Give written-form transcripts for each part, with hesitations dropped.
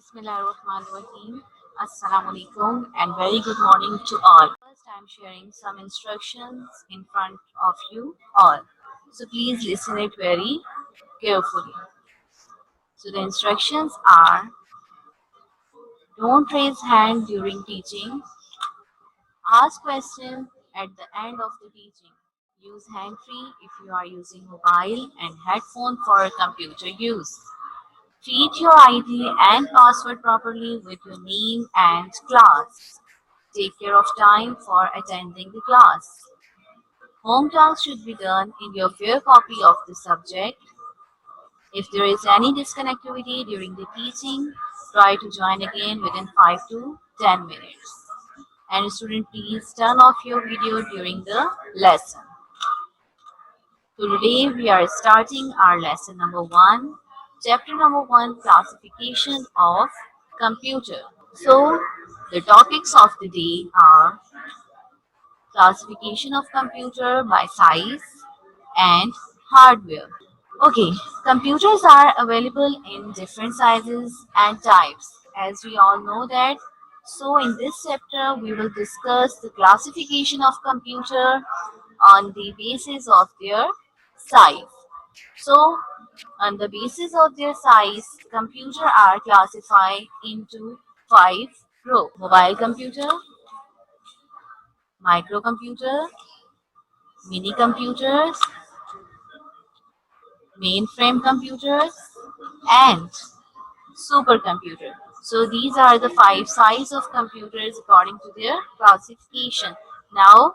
Bismillahirrahmanirrahim. Assalamu alaikum and very good morning to all. First, I'm sharing some instructions in front of you all. So please listen it very carefully. So the instructions are: don't raise hand during teaching. Ask questions at the end of the teaching. Use hand free if you are using mobile and headphone for computer use. Treat your ID and password properly with your name and class. Take care of time for attending the class. Home tasks should be done in your fair copy of the subject. If there is any disconnectivity during the teaching, try to join again within 5 to 10 minutes. And student, please turn off your video during the lesson. So today we are starting our lesson number 1, chapter number 1, classification of computer. So the topics of the day are classification of computer by size and hardware. Okay, computers are available in different sizes and types, as we all know that. So in this chapter, we will discuss the classification of computer on the basis of their size. So on the basis of their size, computers are classified into 5 groups: mobile computer, microcomputer, mini computers, mainframe computers, and supercomputer. So these are the 5 sizes of computers according to their classification. Now,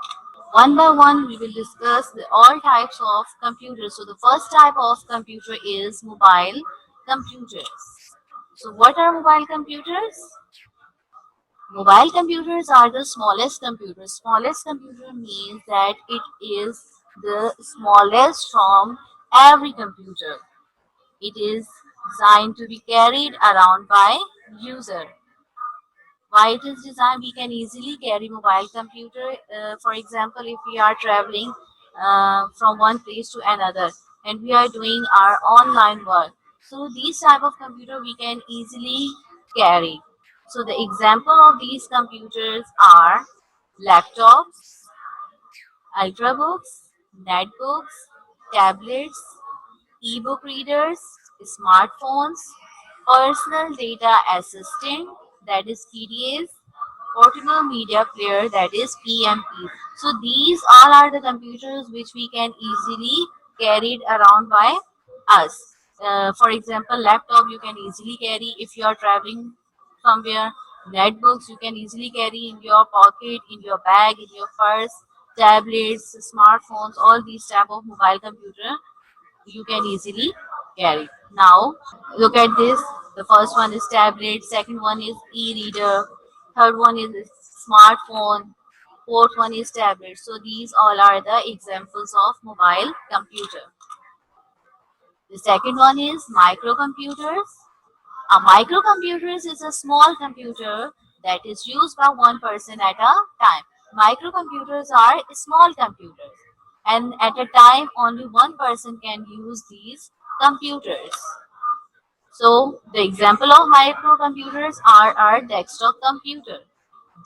one by one, we will discuss all types of computers. So the first type of computer is mobile computers. So what are mobile computers? Mobile computers are the smallest computers. Smallest computer means that it is the smallest from every computer. It is designed to be carried around by user. Why it is designed? We can easily carry mobile computer. For example, if we are traveling from one place to another and we are doing our online work, so these type of computer we can easily carry. So the example of these computers are laptops, ultrabooks, netbooks, tablets, ebook readers, smartphones, personal data assistant, that is PDAs, portable media player, that is PMP. So these all are the computers which we can easily carried around by us. For example, laptop you can easily carry if you are traveling somewhere. Netbooks you can easily carry in your pocket, in your bag, in your purse. Tablets, smartphones, all these type of mobile computer you can easily carry. Now look at this. The first one is tablet, second one is e-reader, third one is smartphone, fourth one is tablet. So these all are the examples of mobile computer. The second one is microcomputers. A microcomputer is a small computer that is used by one person at a time. Microcomputers are small computers, and at a time only one person can use these computers. So the example of microcomputers are our desktop computer.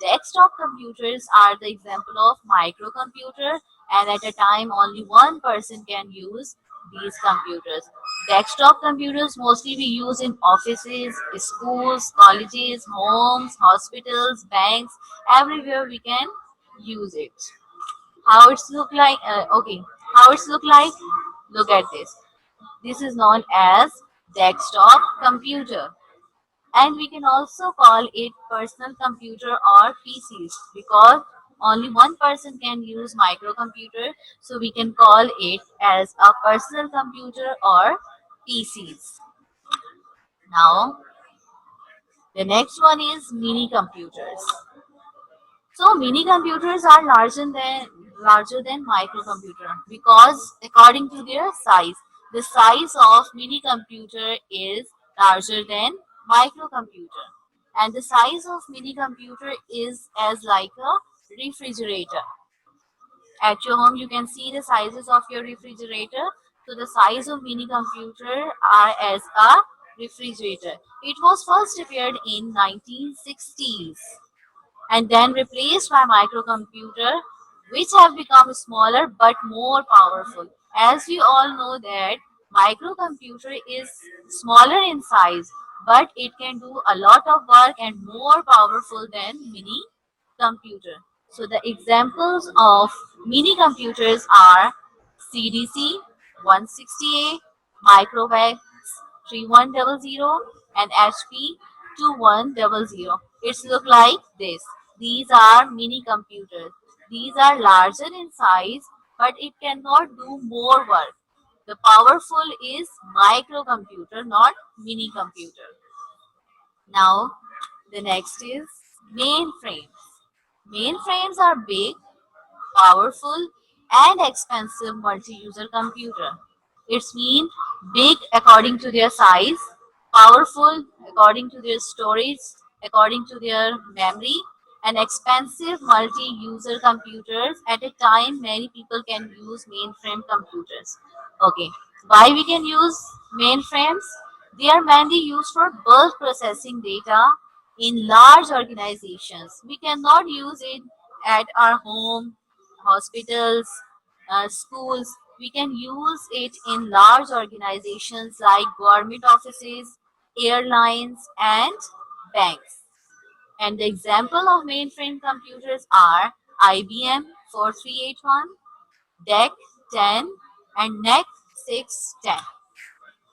Desktop computers are the example of microcomputer, and at a time only one person can use these computers. Desktop computers mostly we use in offices, schools, colleges, homes, hospitals, banks, everywhere we can use it. How it's look like? Okay, how it's look like? Look at this. This is known as desktop computer, and we can also call it personal computer or PCs because only one person can use microcomputer, so we can call it as a personal computer or PCs. Now the next one is mini computers. So mini computers are larger than microcomputer because according to their size, the size of mini computer is larger than microcomputer, and the size of mini computer is as like a refrigerator. At your home, you can see the sizes of your refrigerator. So the size of mini computer are as a refrigerator. It was first appeared in 1960s and then replaced by microcomputer, which have become smaller but more powerful. As we all know that microcomputer is smaller in size, but it can do a lot of work and more powerful than mini computer. So the examples of mini computers are CDC 160A, Microvax 3100, and HP 2100. It's look like this. These are mini computers. These are larger in size, but it cannot do more work. The powerful is microcomputer, not mini computer. Now, the next is mainframes. Mainframes are big, powerful, and expensive multi-user computer. It's mean big according to their size, powerful according to their storage, according to their memory, and expensive multi-user computers. At a time, many people can use mainframe computers. Okay, why we can use mainframes? They are mainly used for bulk processing data in large organizations. We cannot use it at our home, hospitals, schools. We can use it in large organizations like government offices, airlines, and banks. And the example of mainframe computers are IBM 4381, DEC 10, and NEC 610.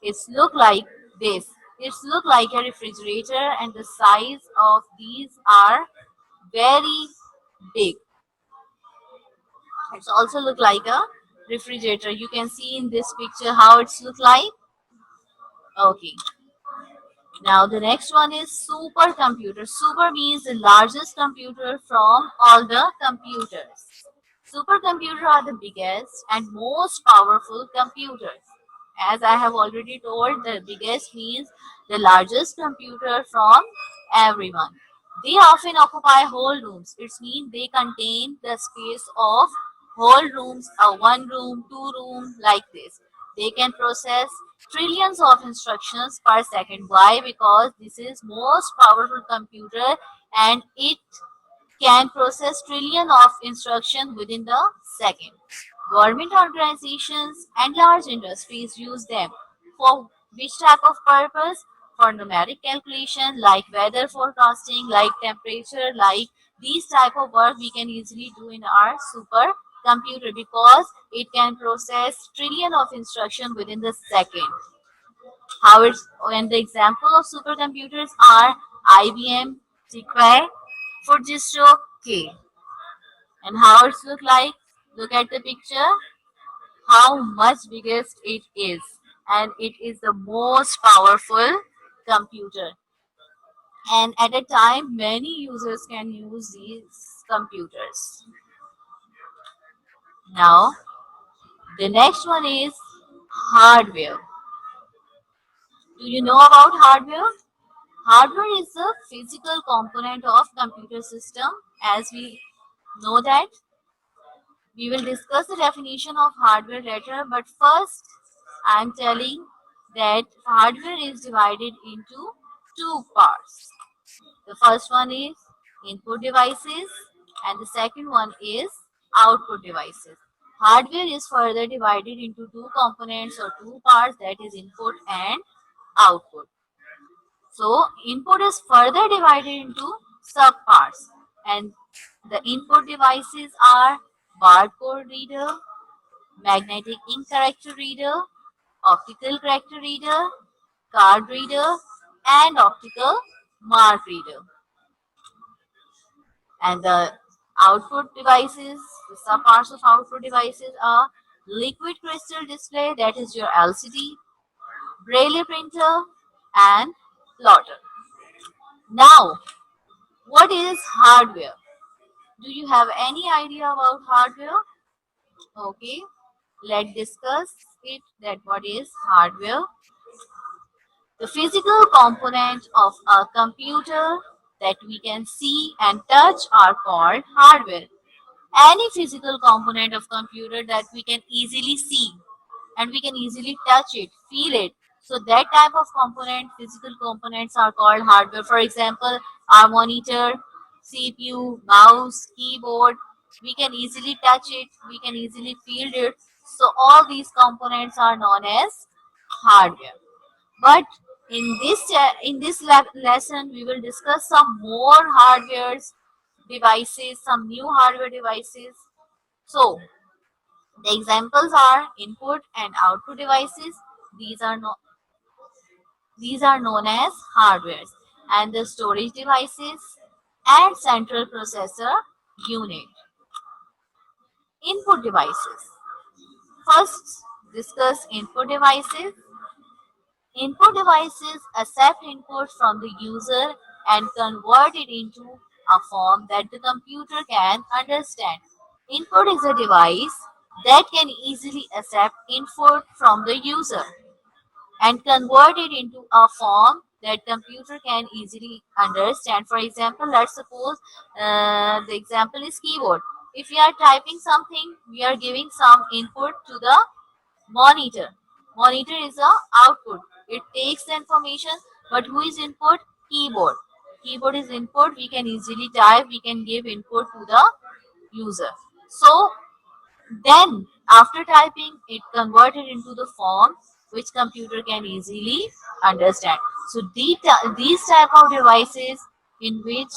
It's look like this. It's look like a refrigerator, and the size of these are very big. It's also look like a refrigerator. You can see in this picture how it's look like. Okay. Now the next one is supercomputer. Super means the largest computer from all the computers. Supercomputers are the biggest and most powerful computers. As I have already told, the biggest means the largest computer from everyone. They often occupy whole rooms. It means they contain the space of whole rooms, a one room, two room, like this. They can process trillions of instructions per second. Why? Because this is most powerful computer and it can process trillion of instructions within the second. Government organizations and large industries use them for which type of purpose? For numeric calculation, like weather forecasting, like temperature, like these type of work we can easily do in our super computer because it can process trillion of instruction within the second. How it's and the example of supercomputers are IBM Sequoia, Fujitsu K. And how it's look like? Look at the picture. How much biggest it is, and it is the most powerful computer. And at a time, many users can use these computers. Now, the next one is hardware. Do you know about hardware? Hardware is the physical component of computer system. As we know that, we will discuss the definition of hardware later, but first I am telling that hardware is divided into two parts. The first one is input devices and the second one is output devices. Hardware is further divided into two components or two parts, that is input and output. So input is further divided into subparts, and the input devices are barcode reader, magnetic ink character reader, optical character reader, card reader, and optical mark reader. And the output devices, the subparts of output devices are liquid crystal display, that is your LCD, braille printer, and plotter. Now, what is hardware? Do you have any idea about hardware? Okay, let's discuss it, that what is hardware. The physical component of a computer that we can see and touch are called hardware. Any physical component of computer that we can easily see and we can easily touch it, feel it. So that type of component, physical components are called hardware. For example, our monitor, CPU, mouse, keyboard, we can easily touch it, we can easily feel it. So all these components are known as hardware. But in this lesson, we will discuss some more hardwares devices, some new hardware devices. So the examples are input and output devices. These are no, these are known as hardwares, and the storage devices and central processor unit. Input devices. First, discuss input devices. Input devices accept input from the user and convert it into a form that the computer can understand. Input is a device that can easily accept input from the user and convert it into a form that computer can easily understand. For example, let's suppose the example is keyboard. If we are typing something, we are giving some input to the monitor. Monitor is a output. It takes the information, but who is input? Keyboard. Keyboard is input. We can easily type. We can give input to the user. So then, after typing, it converted into the form which computer can easily understand. So these type of devices in which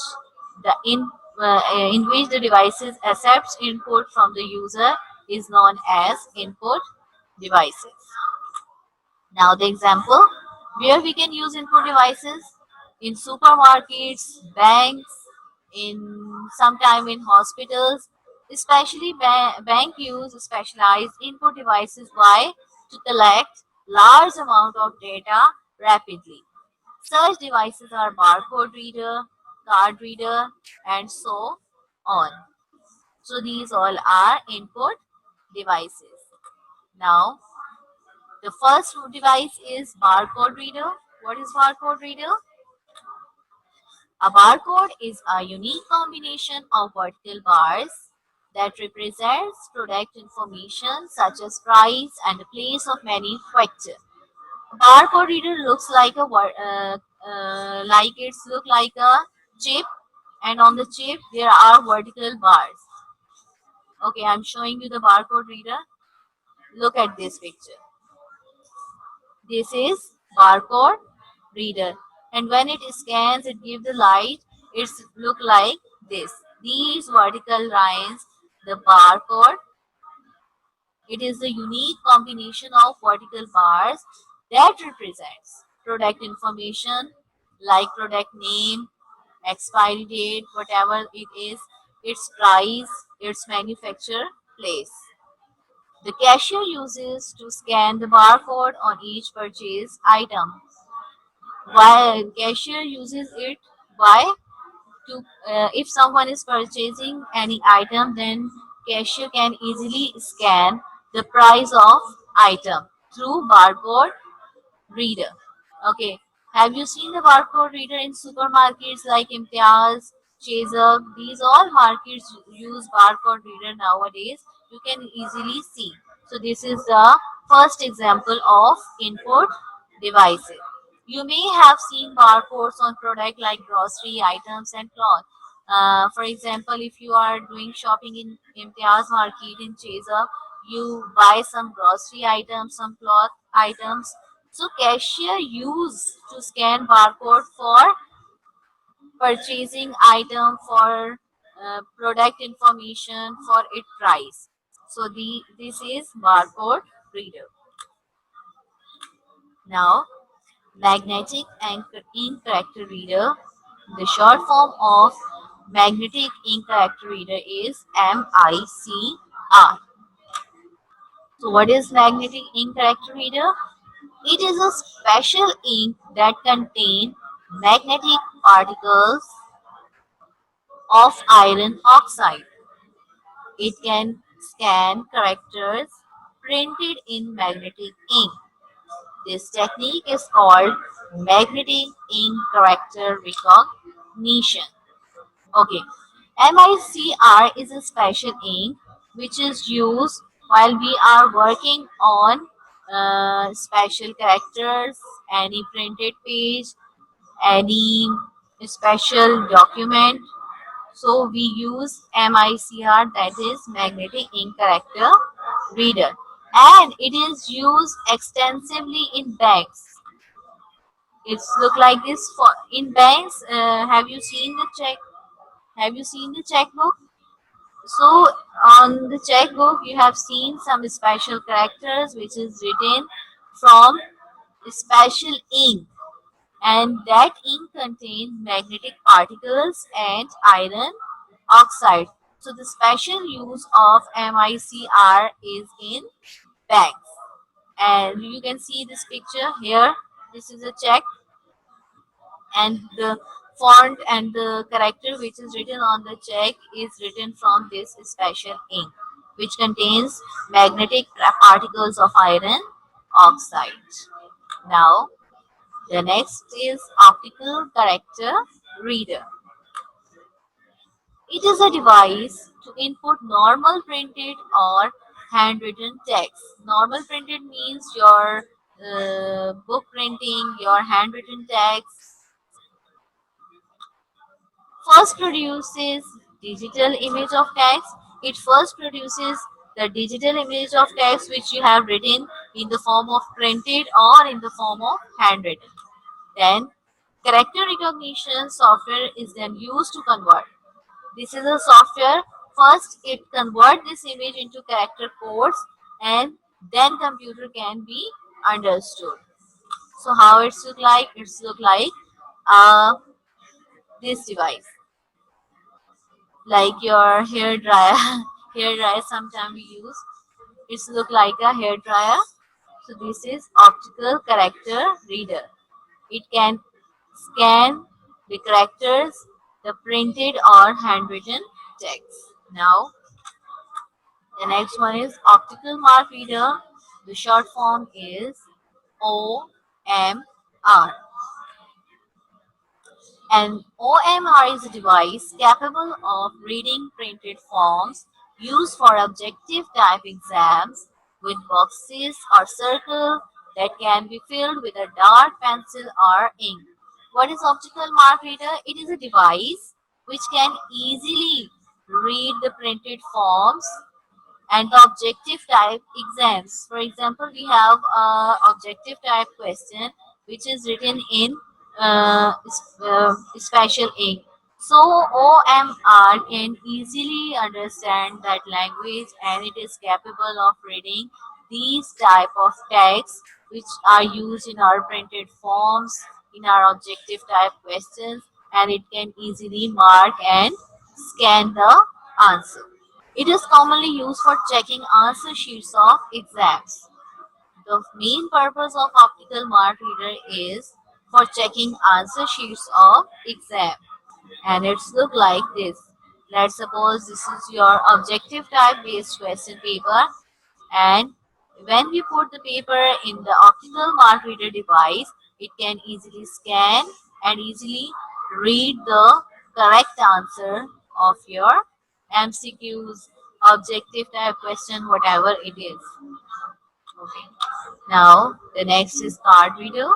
in which the devices accepts input from the user is known as input devices. Now the example where we can use input devices in supermarkets, banks, in sometime in hospitals, especially bank use specialized input devices why to collect large amount of data rapidly. Such devices are barcode reader, card reader, and so on. So these all are input devices. Now the first device is barcode reader. What is barcode reader? A barcode is a unique combination of vertical bars that represents product information such as price and the place of manufacture. A barcode reader looks like it's look like a chip, and on the chip there are vertical bars. Okay, I'm showing you the barcode reader. Look at this picture. This is barcode reader, and when it scans, it gives the light. It's look like this. These vertical lines, the barcode. It is a unique combination of vertical bars that represents product information like product name, expiry date, whatever it is, its price, its manufacture place. The cashier uses to scan the barcode on each purchase item. Why cashier uses it? Why? To if someone is purchasing any item, then cashier can easily scan the price of item through barcode reader. Okay. Have you seen the barcode reader in supermarkets like Imtiaz, Chazak? These all markets use barcode reader nowadays. You can easily see. So this is the first example of input devices. You may have seen barcodes on product like grocery items and cloth. For example, if you are doing shopping in Imtiaz Market in Cheza, you buy some grocery items, some cloth items. So cashier use to scan barcode for purchasing item, for product information, for its price. So this is barcode reader. Now magnetic ink character reader. The short form of magnetic ink character reader is MICR. So what is magnetic ink character reader? It is a special ink that contains magnetic particles of iron oxide. It can scan characters printed in magnetic ink. This technique is called magnetic ink character recognition. Okay, MICR is a special ink which is used while we are working on special characters, any printed page, any special document. So we use MICR, that is magnetic ink character reader, and it is used extensively in banks. It's look like this for in banks. Have you seen the check? Have you seen the checkbook? So on the checkbook you have seen some special characters which is written from special ink, and that ink contains magnetic particles and iron oxide. So the special use of MICR is in banks. And you can see this picture here. This is a check, and the font and the character which is written on the check is written from this special ink, which contains magnetic particles of iron oxide. Now the next is optical character reader. It is a device to input normal printed or handwritten text. Normal printed means your book printing, your handwritten text. First produces digital image of text. It first produces the digital image of text which you have written in the form of printed or in the form of handwritten. Then character recognition software is then used to convert. This is a software. First, it convert this image into character codes, and then computer can be understood. So how it's look like? It's look like uh, this device, like your hair dryer. Hair dryer sometimes we use. It's look like a hair dryer. So this is optical character reader. It can scan the characters, the printed or handwritten text. Now the next one is optical mark reader. The short form is OMR. An OMR is a device capable of reading printed forms used for objective type exams with boxes or circle that can be filled with a dark pencil or ink. What is optical mark reader? It is a device which can easily read the printed forms and the objective type exams. For example, we have a objective type question which is written in special ink. So OMR can easily understand that language, and it is capable of reading these type of texts which are used in our printed forms, in our objective type questions, and it can easily mark and scan the answer. It is commonly used for checking answer sheets of exams. The main purpose of optical mark reader is for checking answer sheets of exam. And it's look like this. Let's suppose this is your objective type based question paper, and when we put the paper in the optical mark reader device, it can easily scan and easily read the correct answer of your MCQs, objective type question, whatever it is. Okay. Now the next is card reader.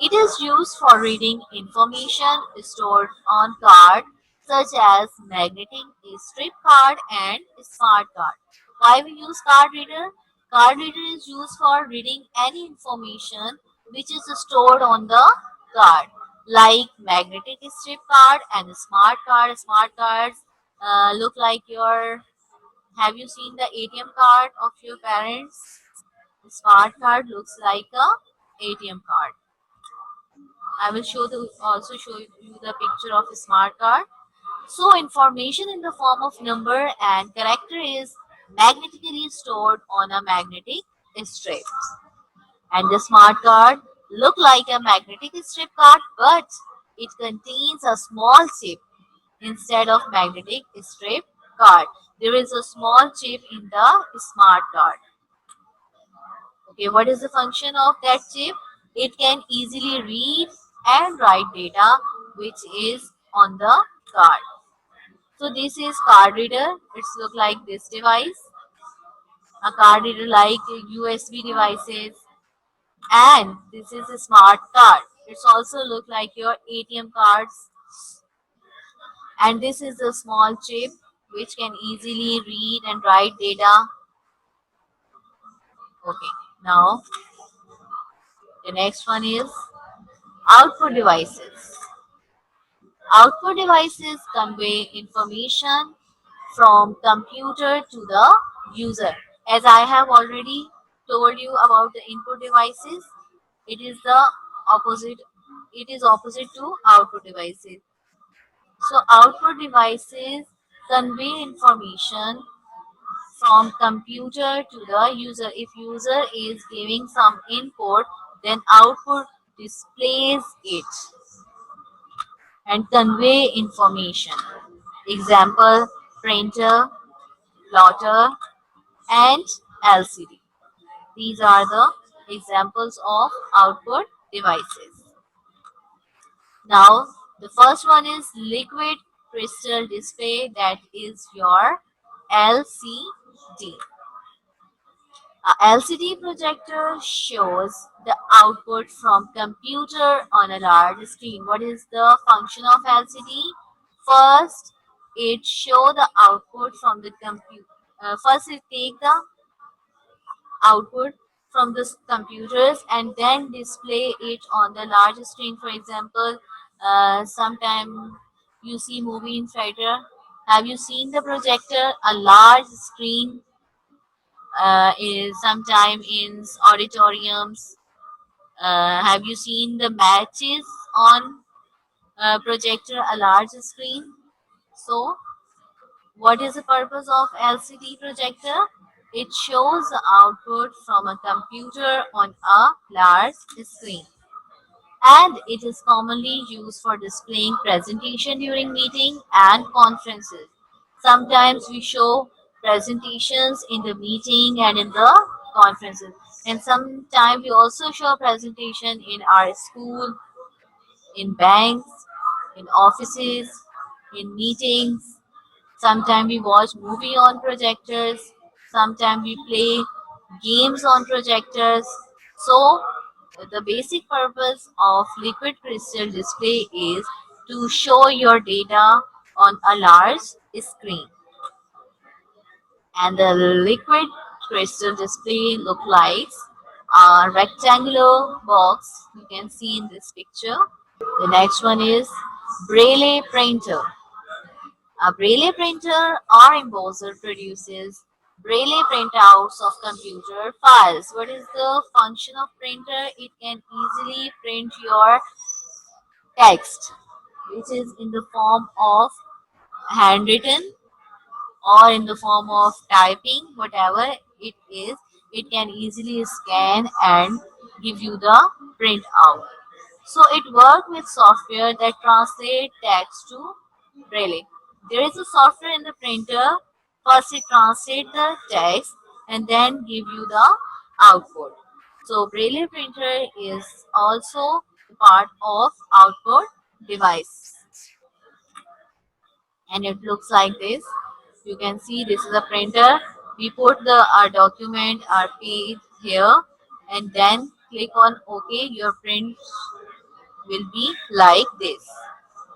It is used for reading information stored on card such as magnetic strip card and smart card. Why we use card reader? Card reader is used for reading any information which is stored on the card, like magnetic strip card and smart card. Smart cards look like your. Have you seen the ATM card of your parents? The smart card looks like a ATM card. I will also show you the picture of a smart card. So information in the form of number and character is magnetically stored on a magnetic strip. And the smart card look like a magnetic strip card, but it contains a small chip instead of magnetic strip card. There is a small chip in the smart card. Okay, what is the function of that chip? It can easily read and write data which is on the card. So this is card reader. It's look like this device. A card reader like USB devices, and this is a smart card. It's also look like your ATM cards, and this is a small chip which can easily read and write data. Okay, now the next one is output devices. Output devices convey information from computer to the user. As I have already told you about the input devices, it is the opposite. It is opposite to output devices. So output devices convey information from computer to the user. If user is giving some input, then output displays it and convey information. Example, printer, plotter, and LCD. These are the examples of output devices. Now, the first one is liquid crystal display, that is your LCD. A LCD projector shows the output from computer on a large screen. What is the function of LCD? First, it show the output from the computer. First, it take the output from the computers and then display it on the large screen. For example, sometime you see movie in theater. Have you seen the projector? A large screen is sometime in auditoriums. Have you seen the matches on projector, a large screen? So, what is the purpose of LCD projector? It shows the output from a computer on a large screen. And it is commonly used for displaying presentation during meeting and conferences. Sometimes we show presentations in the meeting and in the conferences. And sometimes we also show presentation in our school, in banks, in offices, in meetings. Sometimes we watch movie on projectors. Sometimes we play games on projectors. So the basic purpose of liquid crystal display is to show your data on a large screen. And the liquid crystal display look like a rectangular box you can see in this picture. The next one is Braille printer. A Braille printer or embosser produces Braille printouts of computer files. What is the function of printer? It can easily print your text, which is in the form of handwritten or in the form of typing, whatever it is, it can easily scan and give you the printout. So it works with software that translate text to Braille. There is a software in the printer. First it translate the text and then give you the output. So Braille printer is also part of output device, and it looks like this. You can see this is a printer. We put the our document, our page here, and then click on OK. Your print will be like this.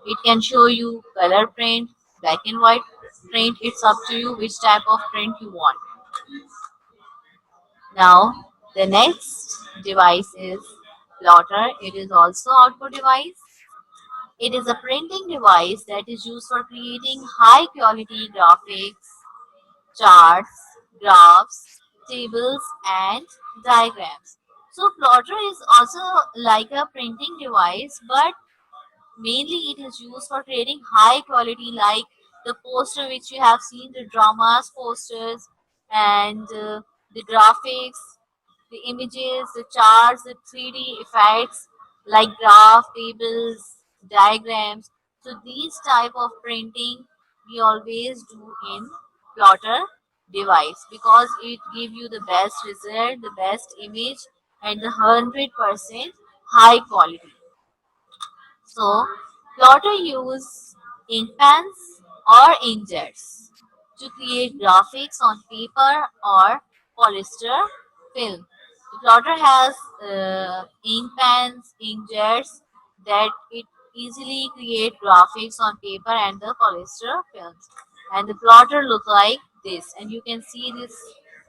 It can show you color print, black and white print. It's up to you which type of print you want. Now, the next device is plotter. It is also output device. It is a printing device that is used for creating high quality graphics, charts, graphs, tables, and diagrams. So plotter is also like a printing device, but mainly it is used for creating high quality, like the poster which you have seen, the dramas posters, and the graphics, the images, the charts, the 3D effects like graph, tables, diagrams. So these type of printing we always do in plotter device because it give you the best result, the best image, and the 100% high quality. So, plotter use ink pens or inkjets to create graphics on paper or polyester film. The plotter has ink pens, inkjets that it easily create graphics on paper and the polyester films. And the plotter look like this, and you can see this.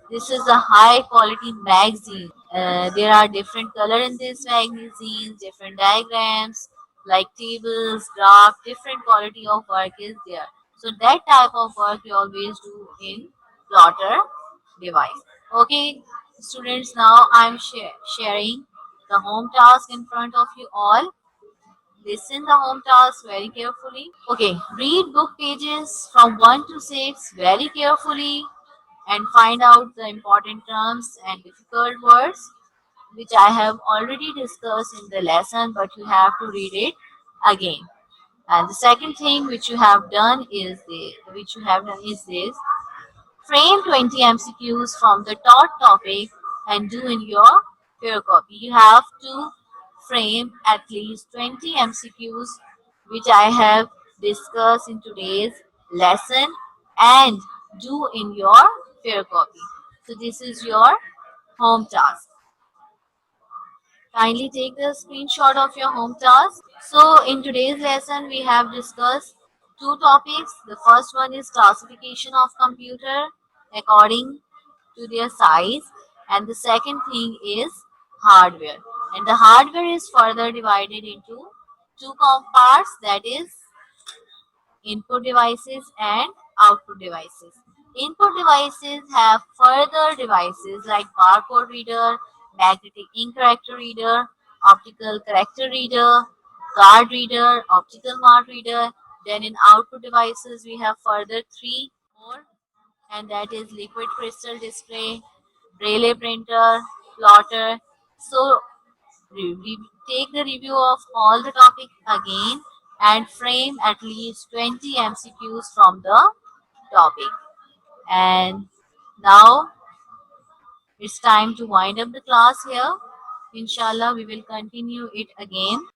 This is a high quality magazine. There are different color in this magazines, different diagrams like tables, graph, different quality of work is there. So that type of work we always do in plotter device. Okay, students, now I'm sharing the home task in front of you all. Listen the home task very carefully. Okay, read book pages from 1 to 6 very carefully and find out the important terms and difficult words which I have already discussed in the lesson, but you have to read it again. And the second thing which you have done is this: frame 20 MCQs from the taught topic and do in your fair copy. You have to frame at least 20 MCQs which I have discussed in today's lesson and do in your fair copy. So this is your home task. Kindly take the screenshot of your home task. So in today's lesson, we have discussed two topics. The first one is classification of computer according to their size, and the second thing is hardware. And the hardware is further divided into two parts, that is input devices and output devices. Input devices have further devices like barcode reader, magnetic ink character reader, optical character reader, card reader, optical mark reader. Then in output devices we have further three more, and that is liquid crystal display, Braille printer, plotter. So take the review of all the topic again and frame at least 20 MCQs from the topic. And now it's time to wind up the class here. Inshallah, we will continue it again.